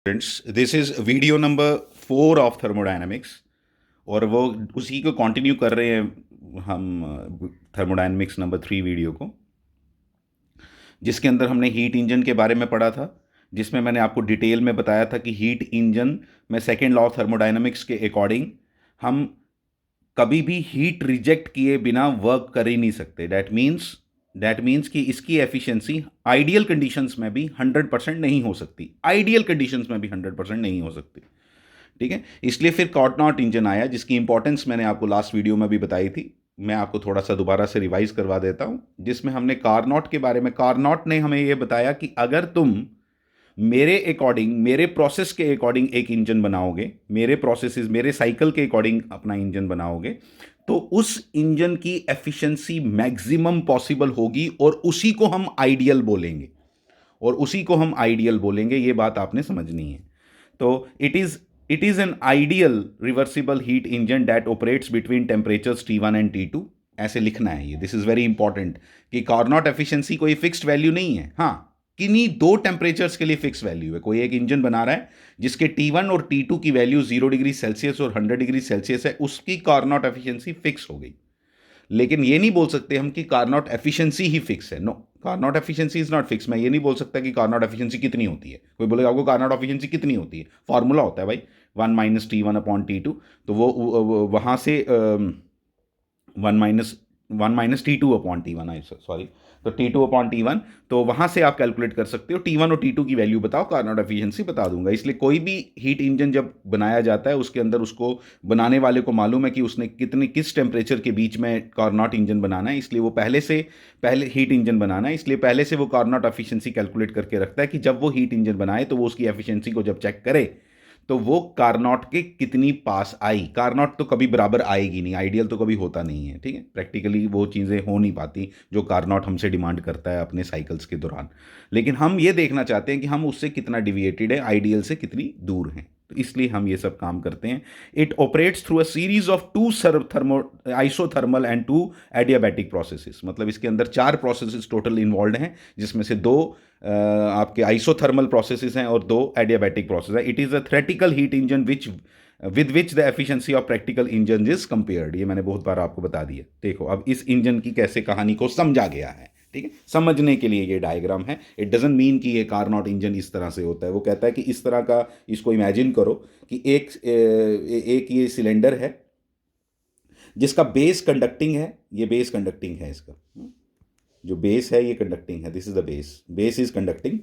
Friends, this is video number 4 of thermodynamics और वो उसी को कंटिन्यू कर रहे हैं हम थर्मोडायनामिक्स नंबर 3 वीडियो को, जिसके अंदर हमने हीट इंजन के बारे में पढ़ा था, जिसमें मैंने आपको डिटेल में बताया था कि हीट इंजन में सेकेंड लॉ ऑफ थर्मोडायनामिक्स के अकॉर्डिंग हम कभी भी हीट रिजेक्ट किए बिना वर्क कर ही नहीं सकते। दैट मीन्स कि इसकी एफिशिएंसी आइडियल कंडीशंस में भी 100% नहीं हो सकती, आइडियल कंडीशंस में भी 100% नहीं हो सकती। ठीक है, इसलिए फिर कार्नोट इंजन आया, जिसकी इंपॉर्टेंस मैंने आपको लास्ट वीडियो में भी बताई थी। मैं आपको थोड़ा सा दोबारा से रिवाइज करवा देता हूं, जिसमें हमने कार्नोट के बारे में, कार्नोट ने हमें यह बताया कि अगर तुम मेरे अकॉर्डिंग, मेरे प्रोसेस के अकॉर्डिंग एक इंजन बनाओगे, मेरे प्रोसेसेस, मेरे साइकिल के अकॉर्डिंग अपना इंजन बनाओगे, तो उस इंजन की एफिशिएंसी मैक्सिमम पॉसिबल होगी और उसी को हम आइडियल बोलेंगे, ये बात आपने समझनी है। तो it is an ideal reversible heat engine that operates between temperatures T1 and T2। ऐसे लिखना है ये, दिस इज वेरी इंपॉर्टेंट कि कार्नोट एफिशिएंसी कोई फिक्स्ड वैल्यू नहीं है। हाँ, किन्हीं दो टेम्परेचर्स के लिए फिक्स वैल्यू है। कोई एक इंजन बना रहा है जिसके T1 और T2 की वैल्यू 0 डिग्री सेल्सियस और 100 डिग्री सेल्सियस है, उसकी कार्नोट एफिशिएंसी फिक्स हो गई। लेकिन ये नहीं बोल सकते हम कि कार्नोट एफिशिएंसी ही फिक्स है। No, Carnot efficiency is not fix. मैं ये नहीं बोल सकता कि कार्नोट एफिशिएंसी कितनी होती है। कोई बोलेगा आपको कार्नोट एफिशिएंसी कितनी होती है, फॉर्मूला होता है भाई 1 - T1/T2। तो वो वहां से 1 - T2/T1, सॉरी, तो T2/T1, तो वहां से आप कैलकुलेट कर सकते हो। T1 और T2 की वैल्यू बताओ, कार्नोट एफिशिएंसी बता दूंगा। इसलिए कोई भी हीट इंजन जब बनाया जाता है, उसके अंदर उसको बनाने वाले को मालूम है कि उसने किस टेम्परेचर के बीच में कार्नोट इंजन बनाना है, इसलिए वो पहले हीट इंजन बनाना है, इसलिए पहले से वो कार्नोट एफिशिएंसी कैलकुलेट करके रखता है कि जब वो हीट इंजन बनाए तो वो उसकी एफिशिएंसी को जब चेक करे तो वो कार्नोट के कितनी पास आई। कार्नोट तो कभी बराबर आएगी नहीं, आइडियल तो कभी होता नहीं है। ठीक है, प्रैक्टिकली वो चीज़ें हो नहीं पाती जो कार्नोट हमसे डिमांड करता है अपने साइकिल्स के दौरान। लेकिन हम ये देखना चाहते हैं कि हम उससे कितना डिविएटेड है, आइडियल से कितनी दूर हैं, तो इसलिए हम ये सब काम करते हैं। It operates through a series of two thermo isothermal and two adiabatic processes. मतलब इसके अंदर 4 प्रोसेसेस टोटल इन्वॉल्व हैं, जिसमें से 2 आपके आइसोथर्मल प्रोसेसेस हैं और 2 एडियाबैटिक प्रोसेस है। It is a theoretical heat engine with which the efficiency of practical engine is compared. ये मैंने बहुत बार आपको बता दिया। देखो अब इस इंजन की कैसे कहानी को समझा गया है। ठीक है, समझने के लिए ये डायग्राम है। इट डजंट मीन कि ये कार्नोट इंजन इस तरह से होता है। वो कहता है कि इस तरह का, इसको इमेजिन करो कि एक ये सिलेंडर है जिसका बेस कंडक्टिंग है। ये बेस कंडक्टिंग है, इसका जो बेस है ये कंडक्टिंग है। This is the base is conducting.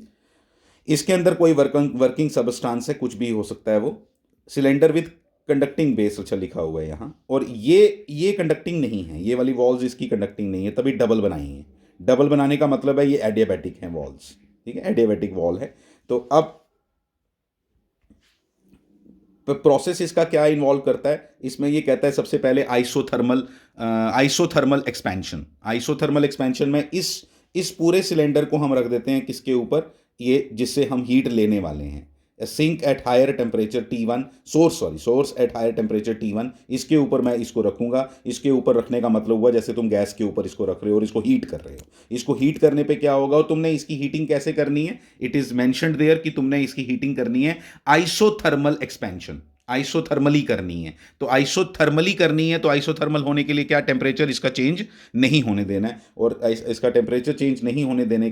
इसके अंदर कोई वर्किंग सबस्टांस है, कुछ भी हो सकता है वो। सिलेंडर विथ कंडक्टिंग बेस, अच्छा लिखा हुआ है यहाँ। और ये कंडक्टिंग नहीं है, ये वाली वॉल्स इसकी कंडक्टिंग नहीं है, तभी डबल बनाई है। डबल बनाने का मतलब है ये एडियाबैटिक है वॉल्स। ठीक है, एडियाबैटिक वॉल है। तो अब प्रोसेस इसका क्या इन्वॉल्व करता है, इसमें ये कहता है सबसे पहले आइसोथर्मल एक्सपेंशन। आइसोथर्मल एक्सपेंशन में इस पूरे सिलेंडर को हम रख देते हैं किसके ऊपर, ये जिससे हम हीट लेने वाले हैं। Sink at higher temperature T1, source at higher temperature T1, इसके ऊपर मैं इसको रखूंगा। इसके ऊपर रखने का मतलब हुआ जैसे तुम गैस के ऊपर इसको रख रहे हो और इसको हीट कर रहे हो। इसको हीट करने पे क्या होगा, और तुमने इसकी हीटिंग कैसे करनी है, इट इज मेंशन्ड देयर कि तुमने इसकी हीटिंग करनी है आइसोथर्मल एक्सपेंशन, आइसोथर्मली करनी है। तो आइसोथर्मली करनी है, तो आइसोथर्मल होने के लिए क्या, टेम्परेचर इसका चेंज नहीं होने देना है। और इसका टेम्परेचर चेंज नहीं होने देने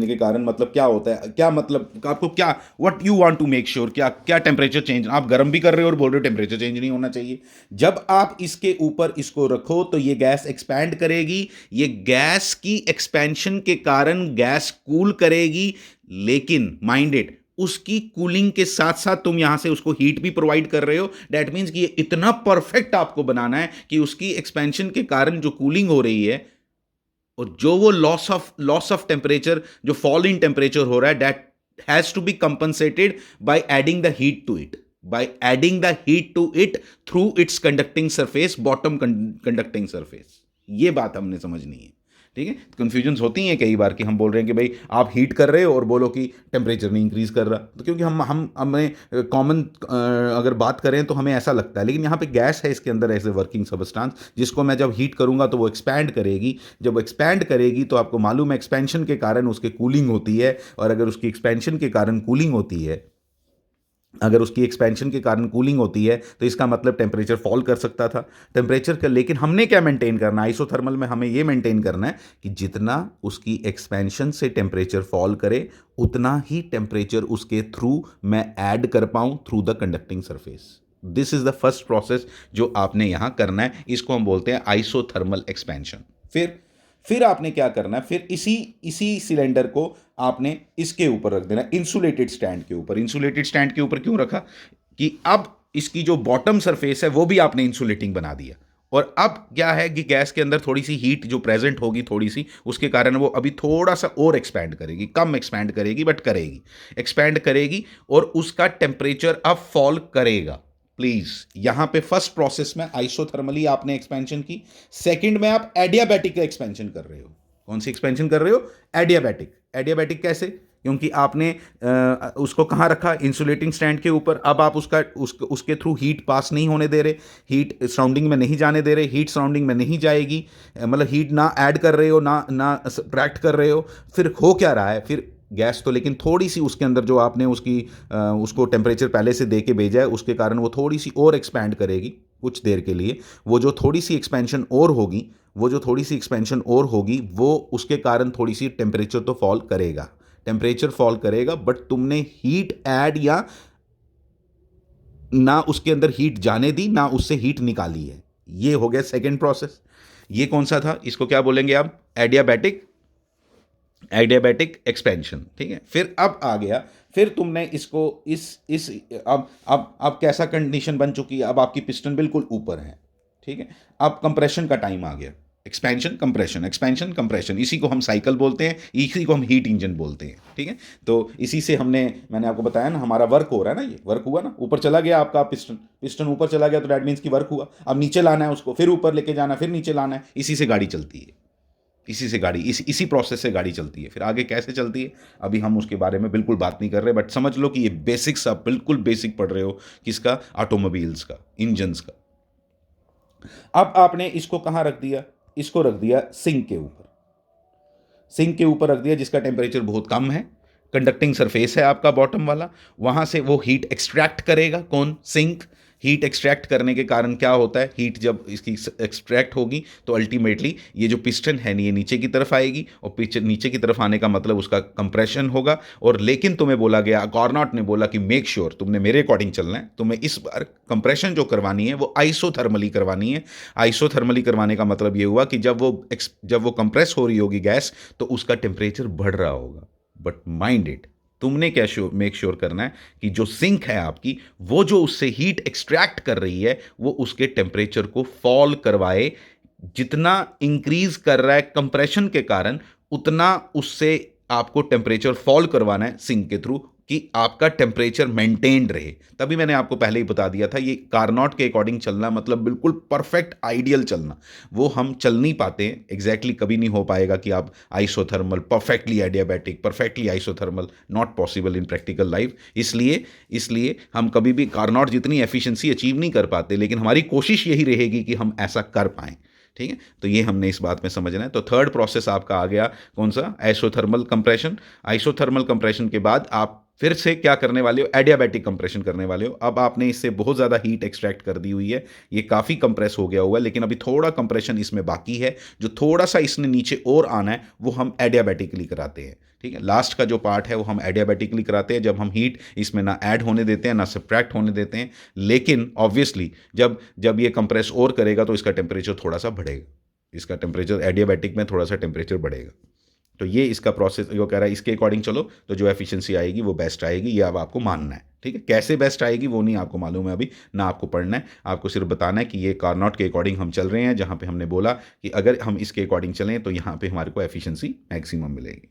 के कारण, मतलब क्या होता है, क्या मतलब आपको क्या, what you want to make sure, क्या टेम्परेचर चेंज। आप गर्म भी कर रहे हो और बोल रहे हो टेम्परेचर चेंज नहीं होना चाहिए। जब आप इसके ऊपर इसको रखो तो ये गैस एक्सपैंड करेगी। ये गैस की एक्सपेंशन के कारण गैस कूल करेगी, लेकिन माइंड इट, उसकी कूलिंग के साथ साथ तुम यहां से उसको हीट भी प्रोवाइड कर रहे हो। दैट मीन्स कि ये इतना परफेक्ट आपको बनाना है कि उसकी एक्सपेंशन के कारण जो कूलिंग हो रही है और जो वो लॉस ऑफ टेम्परेचर, जो फॉल इन टेम्परेचर हो रहा है, that has to be compensated by adding the heat to it, through its conducting surface, bottom conducting surface. ये बात हमने समझनी है। ठीक है, कन्फ्यूजन्स होती हैं कई बार कि हम बोल रहे हैं कि भाई आप हीट कर रहे हो और बोलो कि टेम्परेचर नहीं इंक्रीज कर रहा, तो क्योंकि हम हमें कॉमन अगर बात करें तो हमें ऐसा लगता है, लेकिन यहाँ पे गैस है इसके अंदर एज ए वर्किंग सबस्टांस, जिसको मैं जब हीट करूँगा तो वो एक्सपैंड करेगी, जब एक्सपैंड करेगी तो आपको मालूम है एक्सपेंशन के कारण उसके कूलिंग होती है, और अगर उसकी एक्सपेंशन के कारण कूलिंग होती है, अगर उसकी एक्सपेंशन के कारण कूलिंग होती है तो इसका मतलब टेम्परेचर फॉल कर सकता था, टेम्परेचर का। लेकिन हमने क्या मेंटेन करना है आइसोथर्मल में, हमें ये मेंटेन करना है कि जितना उसकी एक्सपेंशन से टेम्परेचर फॉल करे उतना ही टेम्परेचर उसके थ्रू मैं ऐड कर पाऊं through the conducting surface. This is the first process जो आपने यहां करना है, इसको हम बोलते हैं आइसोथर्मल एक्सपेंशन। फिर आपने क्या करना है, फिर इसी इसी सिलेंडर को आपने इसके ऊपर रख देना, इंसुलेटेड स्टैंड के ऊपर। इंसुलेटेड स्टैंड के ऊपर क्यों रखा, कि अब इसकी जो बॉटम सरफेस है वो भी आपने इंसुलेटिंग बना दिया, और अब क्या है कि गैस के अंदर थोड़ी सी हीट जो प्रेजेंट होगी थोड़ी सी, उसके कारण वो अभी थोड़ा सा और एक्सपैंड करेगी, कम एक्सपैंड करेगी बट करेगी, एक्सपैंड करेगी, और उसका टेम्परेचर अब फॉल करेगा। प्लीज यहां पे फर्स्ट प्रोसेस में आइसोथर्मली आपने एक्सपेंशन की, सेकंड में आप एडियाबैटिक का एक्सपेंशन कर रहे हो। कौन सी एक्सपेंशन कर रहे हो, एडियाबैटिक। एडियाबैटिक कैसे, क्योंकि आपने उसको कहाँ रखा, इंसुलेटिंग स्टैंड के ऊपर। अब आप उसके थ्रू हीट पास नहीं होने दे रहे, हीट सराउंडिंग में नहीं जाने दे रहे, हीट सराउंडिंग में नहीं जाएगी, मतलब हीट ना ऐड कर रहे हो ना सब्ट्रैक्ट कर रहे हो। फिर हो क्या रहा है, फिर गैस तो लेकिन थोड़ी सी उसके अंदर जो आपने उसको टेम्परेचर पहले से दे के भेजा है, उसके कारण वो थोड़ी सी और एक्सपैंड करेगी कुछ देर के लिए। वो जो थोड़ी सी एक्सपेंशन और होगी, वो उसके कारण थोड़ी सी टेम्परेचर तो फॉल करेगा, टेम्परेचर फॉल करेगा, बट तुमने हीट ऐड या ना उसके अंदर हीट जाने दी ना उससे हीट निकाली है। ये हो गया सेकेंड प्रोसेस। ये कौन सा था, इसको क्या बोलेंगे आप, एडियाबैटिक, एडियाबैटिक एक्सपेंशन। ठीक है, फिर अब आ गया, फिर तुमने इसको इस अब कैसा कंडीशन बन चुकी है, अब आपकी पिस्टन बिल्कुल ऊपर है। ठीक है, अब कंप्रेशन का टाइम आ गया, एक्सपेंशन कंप्रेशन, एक्सपेंशन कंप्रेशन, इसी को हम साइकिल बोलते हैं, इसी को हम हीट इंजन बोलते हैं। ठीक है, तो इसी से मैंने आपको बताया ना, हमारा वर्क हो रहा है ना, ये वर्क हुआ ना, ऊपर चला गया आपका पिस्टन, पिस्टन ऊपर चला गया तो दैट मीन्स की वर्क हुआ। अब नीचे लाना है उसको, फिर ऊपर लेके जाना, फिर नीचे लाना है, इसी से गाड़ी चलती है, इसी से गाड़ी इसी प्रोसेस से गाड़ी चलती है। फिर आगे कैसे चलती है अभी हम उसके बारे में बिल्कुल बात नहीं कर रहे, बट समझ लो कि ये बेसिक्स आप बिल्कुल बेसिक पढ़ रहे हो, किसका, ऑटोमोबाइल्स का, इंजन्स का। अब आपने इसको कहां रख दिया, इसको रख दिया सिंक के ऊपर, सिंक के ऊपर रख दिया जिसका टेम्परेचर बहुत कम है, कंडक्टिंग सरफेस है आपका बॉटम वाला, वहां से वो हीट एक्सट्रैक्ट करेगा, कौन, सिंक। हीट एक्सट्रैक्ट करने के कारण क्या होता है, हीट जब इसकी एक्सट्रैक्ट होगी तो अल्टीमेटली ये जो पिस्टन है ये नीचे की तरफ आएगी, और नीचे की तरफ आने का मतलब उसका कंप्रेशन होगा। और लेकिन तुम्हें बोला गया, कॉर्नॉट ने बोला कि मेक श्योर तुमने मेरे अकॉर्डिंग चलना है, तुम्हें इस बार कंप्रेशन जो करवानी है वो आइसोथर्मली करवानी है। आइसोथर्मली करवाने का मतलब ये हुआ कि जब वो कंप्रेस हो रही होगी गैस तो उसका टेम्परेचर बढ़ रहा होगा, बट माइंड इट, तुमने क्या मेक श्योर करना है कि जो सिंक है आपकी, वो जो उससे हीट एक्सट्रैक्ट कर रही है वो उसके टेम्परेचर को फॉल करवाए। जितना इंक्रीज कर रहा है कंप्रेशन के कारण, उतना उससे आपको टेम्परेचर फॉल करवाना है सिंक के थ्रू, कि आपका टेम्परेचर मेंटेन्ड रहे। तभी मैंने आपको पहले ही बता दिया था, ये कार्नोट के अकॉर्डिंग चलना मतलब बिल्कुल परफेक्ट आइडियल चलना, वो हम चल नहीं पाते हैं एग्जैक्टली, कभी नहीं हो पाएगा कि आप isothermal perfectly adiabatic perfectly isothermal, not possible in practical life. इसलिए हम कभी भी कार्नोट जितनी एफिशिएंसी अचीव नहीं कर पाते, लेकिन हमारी कोशिश यही रहेगी कि हम ऐसा कर पाएं। ठीक है, तो ये हमने इस बात में समझना है। तो थर्ड प्रोसेस आपका आ गया कौन सा, आइसोथर्मल कंप्रेशन। आइसोथर्मल कंप्रेशन के बाद आप फिर से क्या करने वाले हो, एडियाबैटिक कंप्रेशन करने वाले हो। अब आपने इससे बहुत ज़्यादा हीट एक्सट्रैक्ट कर दी हुई है, ये काफ़ी कंप्रेस हो गया हुआ है, लेकिन अभी थोड़ा कंप्रेशन इसमें बाकी है, जो थोड़ा सा इसने नीचे और आना है वो हम एडियाबैटिकली कराते हैं। ठीक है, लास्ट का जो पार्ट है वो हम एडियाबैटिकली कराते हैं, जब हम हीट इसमें ना ऐड होने देते हैं ना सब्ट्रैक्ट होने देते हैं। लेकिन ऑब्वियसली जब जब ये कंप्रेस और करेगा तो इसका टेम्परेचर थोड़ा सा बढ़ेगा, इसका टेम्परेचर एडियाबैटिक में थोड़ा सा टेम्परेचर बढ़ेगा। तो ये इसका प्रोसेस जो कह रहा है, इसके अकॉर्डिंग चलो तो जो एफिशिएंसी आएगी वो बेस्ट आएगी, ये अब आपको मानना है। ठीक है, कैसे बेस्ट आएगी वो नहीं आपको मालूम है अभी, ना आपको पढ़ना है, आपको सिर्फ बताना है कि ये कार्नोट के अकॉर्डिंग हम चल रहे हैं, जहाँ पे हमने बोला कि अगर हम इसके अकॉर्डिंग चलें तो यहाँ पे हमारे को एफिशिएंसी मैक्सिमम मिलेगी।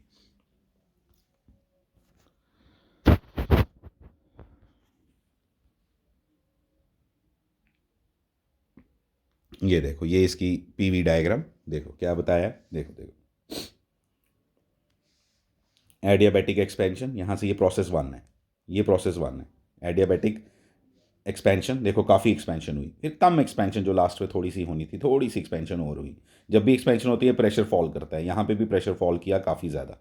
ये देखो, ये इसकी पीवी डायग्राम देखो क्या बताया है, देखो देखो एडियाबैटिक एक्सपेंशन, यहाँ से ये प्रोसेस वन है, ये प्रोसेस वन है। एडियाबैटिक एक्सपेंशन, देखो काफ़ी एक्सपेंशन हुई, फिर कम एक्सपेंशन जो लास्ट में थोड़ी सी होनी थी, थोड़ी सी एक्सपेंशन और हुई। जब भी एक्सपेंशन होती है प्रेशर फॉल करता है, यहाँ पे भी प्रेशर फॉल किया काफ़ी ज़्यादा,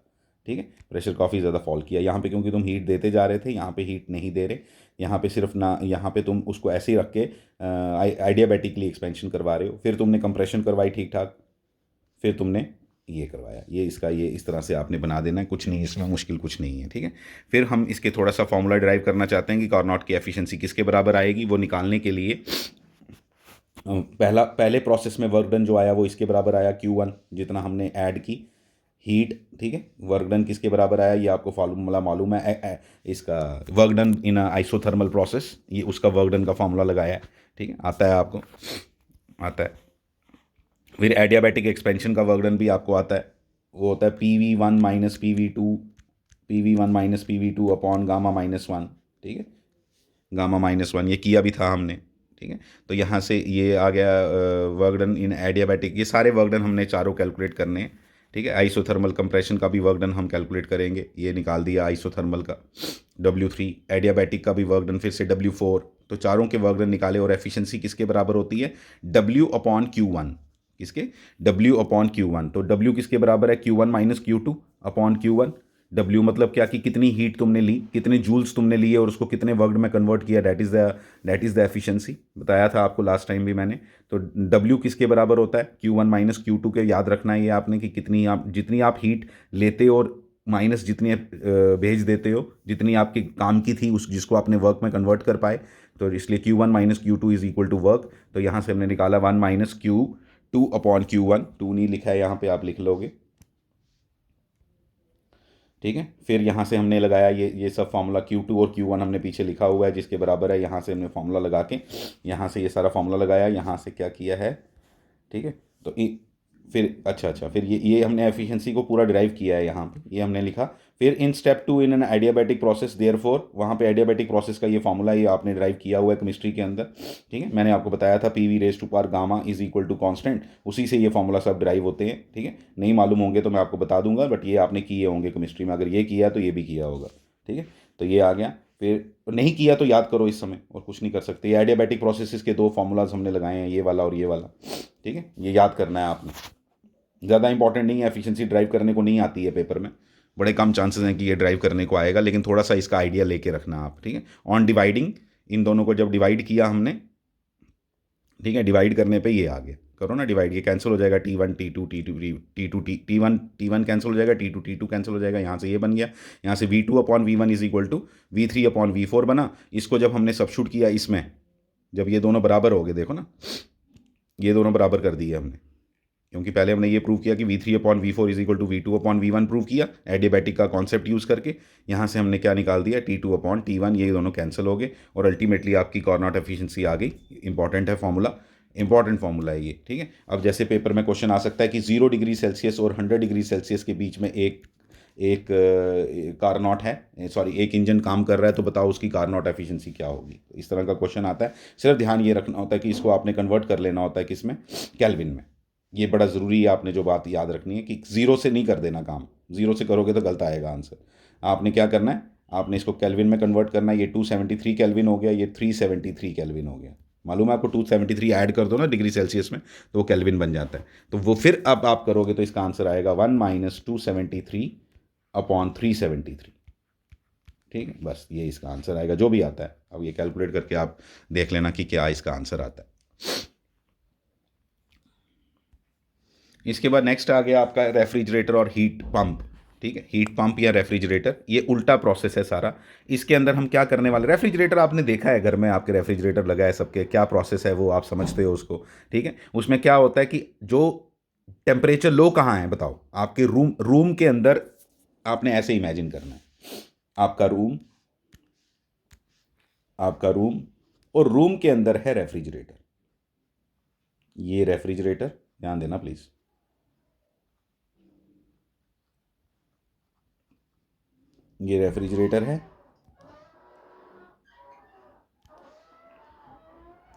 ठीक है, प्रेशर काफ़ी ज़्यादा फॉल किया यहाँ पे, क्योंकि तुम हीट देते जा रहे थे, यहाँ पे हीट नहीं दे रहे, यहाँ पे सिर्फ ना, यहाँ पे तुम उसको ऐसे ही रख के आइडियाबैटिकली एक्सपेंशन करवा रहे हो। फिर तुमने कंप्रेशन करवाई ठीक ठाक, फिर तुमने ये करवाया, ये इसका ये इस तरह से आपने बना देना है, कुछ नहीं इसमें मुश्किल कुछ नहीं है, ठीक है। फिर हम इसके थोड़ा सा फॉर्मूला ड्राइव करना चाहते हैं कि कार्नोट की एफिशिएंसी किसके बराबर आएगी, वो निकालने के लिए पहले प्रोसेस में वर्क डन जो आया वो इसके बराबर आया Q1, जितना हमने ऐड की हीट, ठीक है। वर्क डन किसके बराबर आया, ये आपको फॉर्मूला मालूम है, इसका work done in isothermal process, ये उसका वर्क डन का फॉर्मूला लगाया है, ठीक है, आता है आपको, आता है। फिर एडियाबैटिक एक्सपेंशन का वर्क डन भी आपको आता है, वो होता है PV1 माइनस PV2 अपॉन गामा-1, ठीक है, गामा-1 ये किया भी था हमने, ठीक है। तो यहाँ से ये आ गया वर्क डन इन एडियाबैटिक, ये सारे वर्क डन हमने चारों कैलकुलेट करने हैं, ठीक है। आइसोथर्मल कंप्रेशन का भी वर्क डन हम कैलकुलेट करेंगे, ये निकाल दिया आइसोथर्मल का W3, एडियाबैटिक का भी वर्क डन फिर से W4, तो चारों के वर्क डन निकाले। और एफिशिएंसी किसके बराबर होती है, W/Q1, किसके, W/Q1, तो W किसके बराबर है, Q1 minus Q2 upon Q1। W मतलब क्या, कि कितनी हीट तुमने ली, कितने जूल्स तुमने लिए और उसको कितने वर्क में कन्वर्ट किया, दैट इज़ द एफिशिएंसी, बताया था आपको लास्ट टाइम भी मैंने। तो W किसके बराबर होता है, Q1 माइनस Q2 के, याद रखना है ये आपने, कि जितनी आप हीट लेते हो और माइनस जितनी भेज देते हो, जितनी आपके काम की थी उस जिसको आपने वर्क में कन्वर्ट कर पाए, तो इसलिए Q1 minus Q2 is equal to work. तो यहाँ से हमने निकाला 1 माइनस Q2 अपॉन Q1, 2 नहीं लिखा है यहाँ पे, आप लिख लोगे, ठीक है। फिर यहाँ से हमने लगाया ये सब फार्मूला, Q2 और Q1 हमने पीछे लिखा हुआ है जिसके बराबर है, यहाँ से हमने फार्मूला लगा के यहाँ से ये सारा फार्मूला लगाया, यहाँ से क्या किया है, ठीक है। तो फिर अच्छा फिर ये हमने एफिशिएंसी को पूरा डिराइव किया है, यहाँ पे ये हमने लिखा। फिर in step 2 in an adiabatic process, therefore वहाँ पे एडियाबैटिक प्रोसेस का ये फार्मूला ये आपने डिराइव किया हुआ है केमिस्ट्री के अंदर, ठीक है। मैंने आपको बताया था PV⁻⁴ is equal to constant, उसी से ये फार्मूला सब डिराइव होते हैं, ठीक है। नहीं मालूम होंगे तो मैं आपको बता दूंगा, बट ये आपने किए होंगे केमिस्ट्री में, अगर ये किया तो ये भी किया होगा, ठीक है। तो ये आ गया, फिर नहीं किया तो याद करो इस समय, और कुछ नहीं कर सकते। ये एडियाबैटिक प्रोसेसेस के 2 फार्मूलाज हमने लगाए हैं, ये वाला और ये वाला, ठीक है, ये याद करना है आपने, ज़्यादा इंपॉर्टेंट नहीं है, एफिशिएंसी ड्राइव करने को नहीं आती है पेपर में, बड़े कम चांसेस हैं कि ये ड्राइव करने को आएगा, लेकिन थोड़ा सा इसका आइडिया लेके रखना आप, ठीक है। ऑन डिवाइडिंग, इन दोनों को जब डिवाइड किया हमने, ठीक है, डिवाइड करने पे ये आ गया, करो ना डिवाइड, ये कैंसिल हो जाएगा, T1 T2 T1 कैंसिल हो जाएगा, T2 कैंसिल हो जाएगा, यहाँ से ये बन गया, यहाँ से V2/V1 is equal to V3/V4 बना। इसको जब हमने सबस्टिट्यूट किया इसमें, जब ये दोनों बराबर हो गए, देखो ना, ये दोनों बराबर कर दिए हमने, क्योंकि पहले हमने ये प्रूव किया कि V3/V4 is equal to V2/V1 prove किया एडियाबैटिक का कॉन्सेप्ट यूज़ करके। यहाँ से हमने क्या निकाल दिया, T2/T1, ये दोनों कैंसिल हो गए और अल्टीमेटली आपकी कार्नोट एफिशिएंसी आ गई। इंपॉर्टेंट है फॉर्मूला, इंपॉर्टेंट फॉर्मूला है ये, ठीक है। अब जैसे पेपर में क्वेश्चन आ सकता है कि 0 डिग्री सेल्सियस और 100 डिग्री सेल्सियस के बीच में एक कार्नोट है, सॉरी एक इंजन काम कर रहा है, तो बताओ उसकी कार्नोट एफिशिएंसी क्या होगी। इस तरह का क्वेश्चन आता है, सिर्फ ध्यान ये रखना होता है कि इसको आपने कन्वर्ट कर लेना होता है किसमें, केल्विन में। ये बड़ा ज़रूरी है, आपने जो बात याद रखनी है कि ज़ीरो से नहीं कर देना काम, ज़ीरो से करोगे तो गलत आएगा आंसर। आपने क्या करना है, आपने इसको केल्विन में कन्वर्ट करना है। ये 273 केल्विन हो गया, ये 373 केल्विन हो गया। मालूम है आपको, 273 ऐड कर दो ना डिग्री सेल्सियस में तो वो केल्विन बन जाता है। तो वो फिर अब आप करोगे तो इसका आंसर आएगा 1 माइनस 273/373, ठीक है। बस ये इसका आंसर आएगा, जो भी आता है। अब ये कैलकुलेट करके आप देख लेना कि क्या इसका आंसर आता है। इसके बाद नेक्स्ट आ गया आपका रेफ्रिजरेटर और हीट पंप, ठीक है। हीट पंप या रेफ्रिजरेटर, ये उल्टा प्रोसेस है सारा। इसके अंदर हम क्या करने वाले, रेफ्रिजरेटर आपने देखा है घर में, आपके रेफ्रिजरेटर लगा है सबके, क्या प्रोसेस है वो आप समझते हो उसको, ठीक है। उसमें क्या होता है कि जो टेम्परेचर लो कहाँ है बताओ, आपके रूम के अंदर आपने ऐसे इमेजिन करना है, आपका रूम और रूम के अंदर है रेफ्रिजरेटर। ये रेफ्रिजरेटर, ध्यान देना प्लीज़, ये रेफ्रिजरेटर है,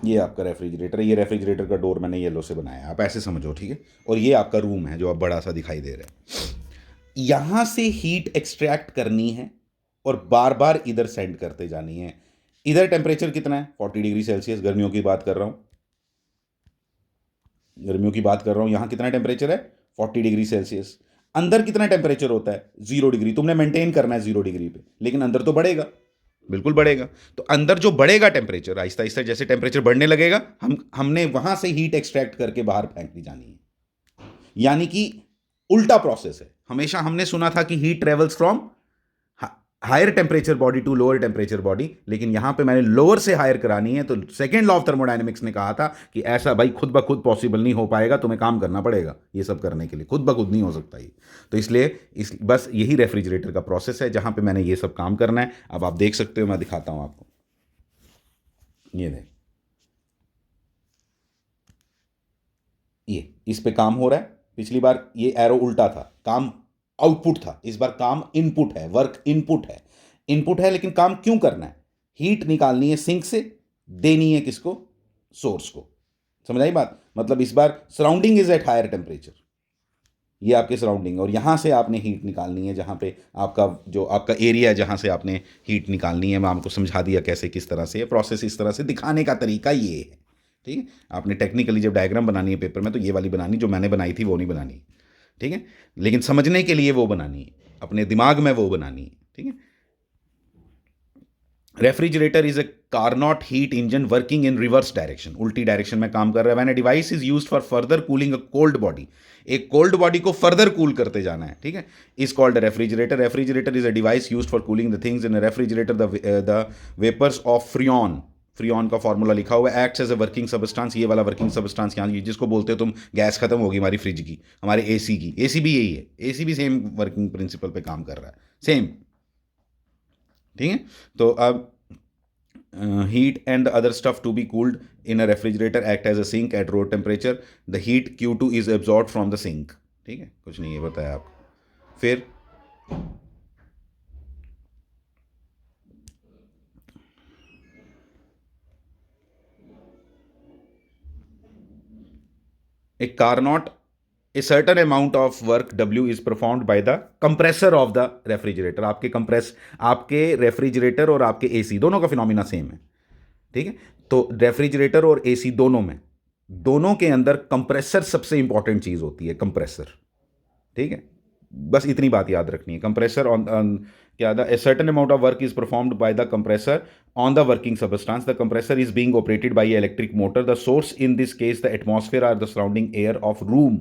ये आपका रेफ्रिजरेटर है। ये रेफ्रिजरेटर का डोर मैंने येलो से बनाया है, आप ऐसे समझो, ठीक है। और ये आपका रूम है जो अब बड़ा सा दिखाई दे रहा है। यहां से हीट एक्सट्रैक्ट करनी है और बार बार इधर सेंड करते जानी है। इधर टेम्परेचर कितना है? 40 डिग्री सेल्सियस, गर्मियों की बात कर रहा हूं, गर्मियों की बात कर रहा हूं। यहां कितना टेम्परेचर है? 40 डिग्री सेल्सियस। अंदर कितना टेम्परेचर होता है? 0 डिग्री। तुमने मेंटेन करना है 0 डिग्री पे, लेकिन अंदर तो बढ़ेगा, बिल्कुल बढ़ेगा। तो अंदर जो बढ़ेगा टेम्परेचर, आहिस्ता आहिस्ता जैसे टेम्परेचर बढ़ने लगेगा, हमने वहां से हीट एक्सट्रैक्ट करके बाहर फेंक दी जानी है। यानी कि उल्टा प्रोसेस है। हमेशा हमने सुना था कि heat travels from higher temperature body to lower temperature body, लेकिन यहां पे मैंने लोअर से हायर करानी है। तो सेकेंड लॉ ऑफ थर्मोडायनेमिक्स ने कहा था कि ऐसा भाई खुद ब खुद पॉसिबल नहीं हो पाएगा, तुम्हें काम करना पड़ेगा ये सब करने के लिए, खुद ब खुद नहीं हो सकता ये। तो इसलिए बस यही रेफ्रिजरेटर का प्रोसेस है जहां पे मैंने ये सब काम करना है। अब आप देख सकते हो, मैं दिखाता हूं आपको, ये देख, ये इस पे काम हो रहा है। पिछली बार ये एरो उल्टा था, काम आउटपुट था, इस बार काम इनपुट है, वर्क इनपुट है। इनपुट है लेकिन काम क्यों करना है? हीट निकालनी है सिंक से, देनी है किसको? सोर्स को। समझ आई बात? मतलब इस बार surrounding is at higher temperature, ये आपके सराउंडिंग, और यहां से आपने हीट निकालनी है, जहां पे आपका जो आपका एरिया है जहां से आपने हीट निकालनी है। मैं आपको समझा दिया कैसे, किस तरह से प्रोसेस, इस तरह से दिखाने का तरीका ये है। ठीक है, आपने टेक्निकली जब डायग्राम बनानी है पेपर में तो ये वाली बनानी, जो मैंने बनाई थी वो नहीं बनानी। ठीक है, लेकिन समझने के लिए वो बनानी है, अपने दिमाग में वो बनानी है। ठीक है, refrigerator is a Carnot heat engine working in reverse direction, उल्टी डायरेक्शन में काम कर रहा है। When a device is used for further cooling a cold body, एक कोल्ड बॉडी को फर्दर कूल करते जाना है। ठीक है, is called refrigerator. Refrigerator is a device used for cooling the things in a refrigerator. The vapours of Freon, Freon का formula लिखा हुआ है, acts as a working substance. ये वाला वर्किंग सबस्टांस यहाँ, जिसको बोलते हो तुम, गैस खत्म होगी हमारी फ्रिज की, हमारे एसी की, एसी भी यही है, एसी भी सेम वर्किंग प्रिंसिपल पे काम कर रहा है, सेम। ठीक है, तो अब heat and the other stuff to be cooled in a refrigerator act as a sink at room temperature. The heat Q2 is absorbed from the sink. ठीक है, कुछ नहीं है बताया आपको। फिर a Carnot, a certain amount of work W is performed by the compressor of the refrigerator। आपके refrigerator और आपके एसी दोनों का फिनोमिना सेम है। ठीक है, तो रेफ्रिजरेटर और एसी दोनों के अंदर कंप्रेसर सबसे इंपॉर्टेंट चीज होती है, कंप्रेसर। ठीक है, बस इतनी बात याद रखनी है। कंप्रेसर ऑन क्या the a certain amount of work is performed by the compressor on the working substance. The compressor is being operated by electric motor. The source in this case the atmosphere or the surrounding air of room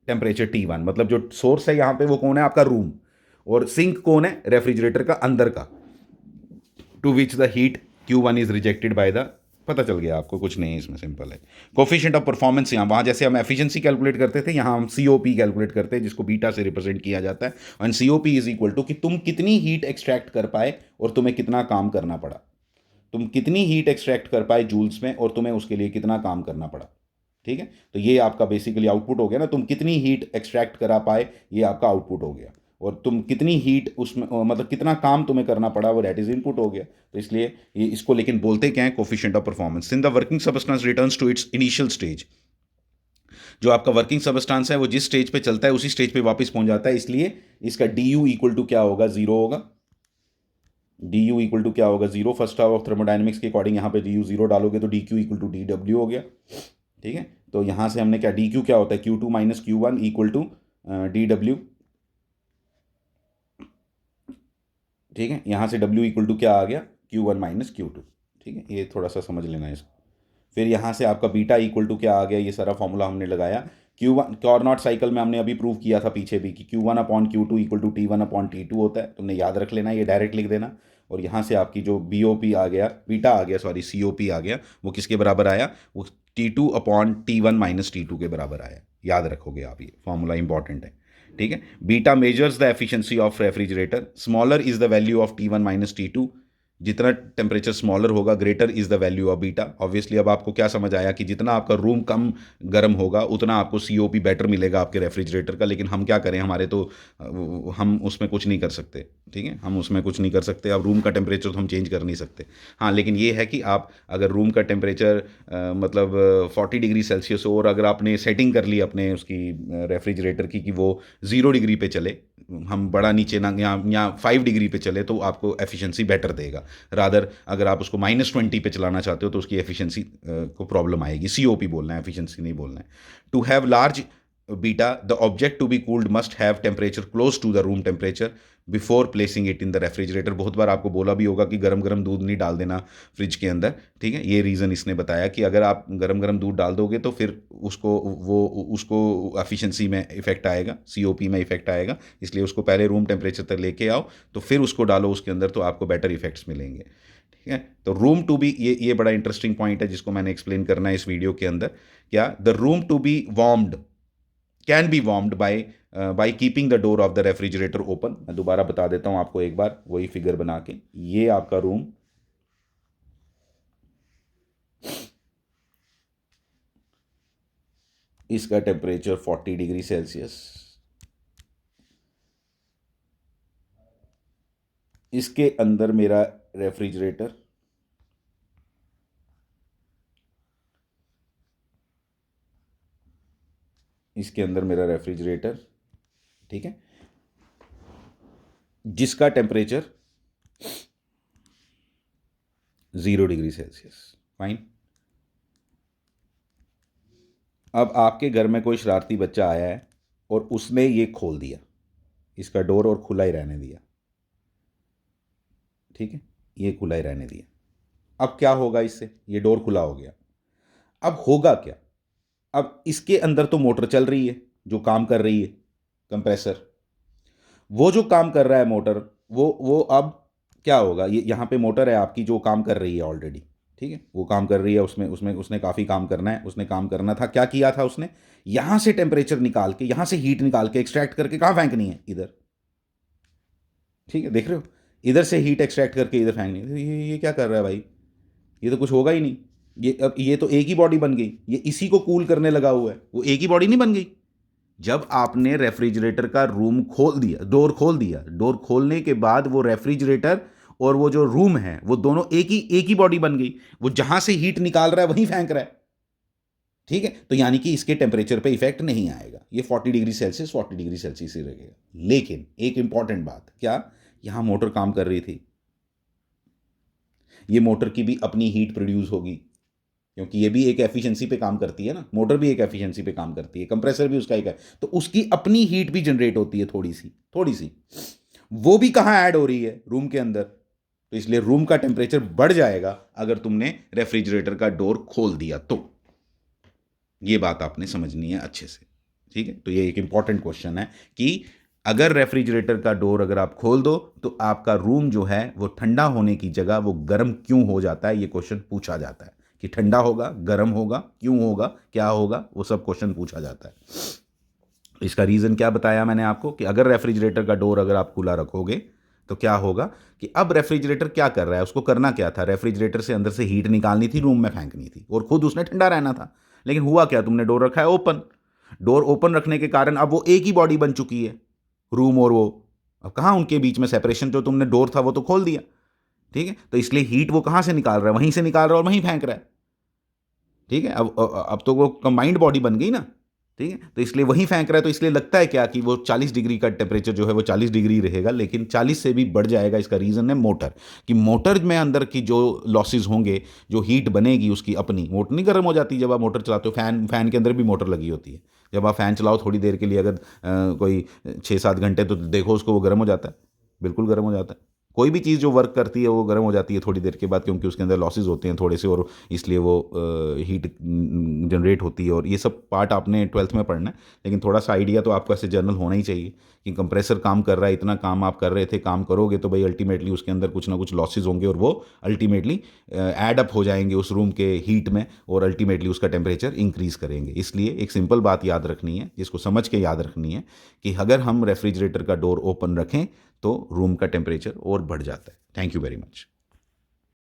temperature T1। मतलब जो source है यहाँ पे वो कौन है? आपका room. और सिंक कौन है? रेफ्रिजरेटर का अंदर का, to which the heat Q1 is rejected by the, पता चल गया आपको, कुछ नहीं है इसमें, सिंपल है। कोफिशिएंट ऑफ परफॉर्मेंस, यहाँ वहाँ जैसे हम एफिशिएंसी कैलकुलेट करते थे, यहाँ हम COP कैलकुलेट करते हैं, जिसको बीटा से रिप्रेजेंट किया जाता है। और COP इज इक्वल टू कि तुम कितनी हीट एक्सट्रैक्ट कर पाए और तुम्हें कितना काम करना पड़ा। तुम कितनी हीट एक्सट्रैक्ट कर पाए जूल्स में और तुम्हें उसके लिए कितना काम करना पड़ा। ठीक है, तो ये आपका बेसिकली आउटपुट हो गया ना, तुम कितनी हीट एक्सट्रैक्ट करा पाए, ये आपका आउटपुट हो गया। और तुम कितनी हीट उसमें, मतलब कितना काम तुम्हें करना पड़ा, वो दैट इज इनपुट हो गया। तो इसलिए ये इसको लेकिन बोलते क्या है? Coefficient of performance. In the working substance returns to its initial stage, जो आपका वर्किंग सबस्टेंस है वो जिस स्टेज पे चलता है उसी स्टेज पे वापस पहुंच जाता है। इसलिए इसका DU इक्वल टू क्या होगा? 0 होगा। DU इक्वल टू क्या होगा? 0। फर्स्ट लॉ ऑफ थर्मोडायनेमिक्स के अकॉर्डिंग यहाँ पे DU 0 डालोगे तो DQ इक्वल टू DW हो गया। ठीक है, तो यहाँ से हमने क्या, DQ क्या होता है? Q2 minus Q1 equal to DW। ठीक है, यहाँ से W इक्वल टू क्या आ गया? Q1 minus Q2। ठीक है, ये थोड़ा सा समझ लेना है इसको। फिर यहाँ से आपका बीटा इक्वल टू क्या आ गया? ये सारा फॉर्मूला हमने लगाया। Q1 कॉर्नॉट साइकिल में हमने अभी प्रूव किया था पीछे भी कि Q1 upon Q2 equal to T1 upon T2 होता है। तुमने याद रख लेना, ये डायरेक्ट लिख देना। और यहाँ से आपकी जो BOP आ गया, बीटा आ गया, सॉरी COP आ गया, वो किसके बराबर आया? वो T2 upon T1 minus T2 के बराबर आया। याद रखोगे आप, ये फॉर्मूला इंपॉर्टेंट है। ठीक है, beta measures the efficiency of refrigerator, smaller is the value of T1 minus T2, जितना टेम्परेचर स्मॉलर होगा greater is the value of beta. Obviously अब आपको क्या समझ आया कि जितना आपका रूम कम गर्म होगा उतना आपको सीओपी बेटर मिलेगा आपके रेफ्रिजरेटर का। लेकिन हम क्या करें, हमारे तो हम उसमें कुछ नहीं कर सकते, ठीक है, हम उसमें कुछ नहीं कर सकते। अब रूम का टेम्परेचर तो हम चेंज कर नहीं सकते। हाँ, लेकिन ये है कि आप अगर रूम का टेम्परेचर मतलब 40 डिग्री सेल्सियस हो और अगर आपने सेटिंग कर ली अपने उसकी रेफ्रिजरेटर की कि वो 0 डिग्री पे चले, हम बड़ा नीचे ना या 5 डिग्री पे चले, तो आपको एफिशिएंसी बेटर देगा। रादर अगर आप उसको -20 पे चलाना चाहते हो तो उसकी एफिशिएंसी को प्रॉब्लम आएगी। सीओपी बोलना है, एफिशिएंसी नहीं बोलना है। To have large beta the object to be cooled must have temperature close to the room temperature before placing it in the refrigerator. बहुत बार आपको बोला भी होगा कि गरम गरम दूध नहीं डाल देना फ्रिज के अंदर, ठीक है। ये रीज़न इसने बताया कि अगर आप गरम गरम दूध डाल दोगे तो फिर उसको एफिशिएंसी में इफेक्ट आएगा, सीओपी में इफेक्ट आएगा। इसलिए उसको पहले रूम टेम्परेचर तक लेके आओ तो फिर उसको डालो उसके अंदर, तो आपको बेटर इफेक्ट्स मिलेंगे, ठीक है। तो रूम टू बी, ये बड़ा इंटरेस्टिंग पॉइंट है जिसको मैंने एक्सप्लेन करना है इस वीडियो के अंदर। क्या, the room to be warmed can be warmed by keeping the door of the refrigerator open. मैं दोबारा बता देता हूं आपको एक बार वही फिगर बना के। ये आपका रूम, इसका टेम्परेचर 40 डिग्री सेल्सियस, इसके अंदर मेरा रेफ्रिजरेटर, इसके अंदर मेरा रेफ्रिजरेटर, ठीक है, जिसका टेम्परेचर 0 डिग्री सेल्सियस। फाइन। अब आपके घर में कोई शरारती बच्चा आया है और उसने ये खोल दिया, इसका डोर, और खुला ही रहने दिया, ठीक है, ये खुला ही रहने दिया। अब क्या होगा इससे, ये डोर खुला हो गया। अब होगा क्या, अब इसके अंदर तो मोटर चल रही है जो काम कर रही है, कंप्रेसर, वो जो काम कर रहा है मोटर, वो अब क्या होगा, ये यहाँ पे मोटर है आपकी जो काम कर रही है ऑलरेडी, ठीक है, वो काम कर रही है, उसमें उसमें उसने काफ़ी काम करना है, उसने काम करना था। क्या किया था उसने, यहाँ से टेम्परेचर निकाल के, यहाँ से हीट निकाल के एक्सट्रैक्ट करके कहाँ फेंकनी है, इधर, ठीक है, देख रहे हो, इधर से हीट एक्सट्रैक्ट करके इधर फेंकनी है। तो ये क्या कर रहा है भाई, ये तो कुछ होगा ही नहीं। ये अब ये तो एक ही बॉडी बन गई, ये इसी को कूल करने लगा हुआ है, वो एक ही बॉडी नहीं बन गई। जब आपने रेफ्रिजरेटर का रूम खोल दिया, डोर खोल दिया, डोर खोलने के बाद वो रेफ्रिजरेटर और वो जो रूम है वो दोनों एक ही बॉडी बन गई। वो जहां से हीट निकाल रहा है वहीं फेंक रहा है, ठीक है। तो यानी कि इसके टेम्परेचर पे इफेक्ट नहीं आएगा, ये 40 डिग्री सेल्सियस 40 डिग्री सेल्सियस ही रहेगा। लेकिन एक इंपॉर्टेंट बात, क्या, यहां मोटर काम कर रही थी, ये मोटर की भी अपनी हीट प्रोड्यूस होगी, क्योंकि ये भी एक एफिशिएंसी पे काम करती है ना, मोटर भी एक एफिशिएंसी पे काम करती है, कंप्रेसर भी उसका एक है, तो उसकी अपनी हीट भी जनरेट होती है थोड़ी सी, थोड़ी सी। वो भी कहाँ ऐड हो रही है, रूम के अंदर। तो इसलिए रूम का टेम्परेचर बढ़ जाएगा अगर तुमने रेफ्रिजरेटर का डोर खोल दिया तो। ये बात आपने समझनी है अच्छे से, ठीक है। तो ये एक इंपॉर्टेंट क्वेश्चन है कि अगर रेफ्रिजरेटर का डोर अगर आप खोल दो तो आपका रूम जो है वो ठंडा होने की जगह वो गर्म क्यों हो जाता है, ये क्वेश्चन पूछा जाता है कि ठंडा होगा, गर्म होगा, क्यों होगा, क्या होगा, वो सब क्वेश्चन पूछा जाता है। इसका रीज़न क्या बताया मैंने आपको कि अगर रेफ्रिजरेटर का डोर अगर आप खुला रखोगे तो क्या होगा कि अब रेफ्रिजरेटर क्या कर रहा है, उसको करना क्या था, रेफ्रिजरेटर से अंदर से हीट निकालनी थी, रूम में फेंकनी थी, और खुद उसने ठंडा रहना था। लेकिन हुआ क्या, तुमने डोर रखा है ओपन, डोर ओपन रखने के कारण अब वो एक ही बॉडी बन चुकी है, रूम और वो। अब कहाँ उनके बीच में सेपरेशन, जो तुमने डोर था वो तो खोल दिया, ठीक है। तो इसलिए हीट वो कहाँ से निकाल रहा है, वहीं से निकाल रहा है और वहीं फेंक रहा है, ठीक है। अब तो वो कंबाइंड बॉडी बन गई ना, ठीक है। तो इसलिए वहीं फेंक रहा है, तो इसलिए लगता है क्या कि वो 40 डिग्री का टेम्परेचर जो है वो 40 डिग्री रहेगा, लेकिन 40 से भी बढ़ जाएगा। इसका रीज़न है मोटर, कि मोटर में अंदर की जो लॉसेज होंगे, जो हीट बनेगी उसकी अपनी, मोटर नहीं गर्म हो जाती जब आप मोटर चलाते हो, फैन के अंदर भी मोटर लगी होती है। जब आप फ़ैन चलाओ थोड़ी देर के लिए, अगर कोई 6-7 घंटे, तो देखो उसको, वो गर्म हो जाता है, बिल्कुल गर्म हो जाता है। कोई भी चीज़ जो वर्क करती है वो गर्म हो जाती है थोड़ी देर के बाद, क्योंकि उसके अंदर लॉसेज होते हैं थोड़े से, और इसलिए वो हीट जनरेट होती है। और ये सब पार्ट आपने 12th में पढ़ना है, लेकिन थोड़ा सा आइडिया तो आपको ऐसे जर्नल होना ही चाहिए कि कंप्रेसर काम कर रहा है, इतना काम आप कर रहे थे, काम करोगे तो भाई अल्टीमेटली उसके अंदर कुछ ना कुछ लॉसेज होंगे, और वो अल्टीमेटली एड अप हो जाएंगे उस रूम के हीट में, और अल्टीमेटली उसका टेम्परेचर इंक्रीज़ करेंगे। इसलिए एक सिंपल बात याद रखनी है, जिसको समझ के याद रखनी है, कि अगर हम रेफ्रिजरेटर का डोर ओपन रखें तो रूम का टेम्परेचर और बढ़ जाता है। Thank you very much.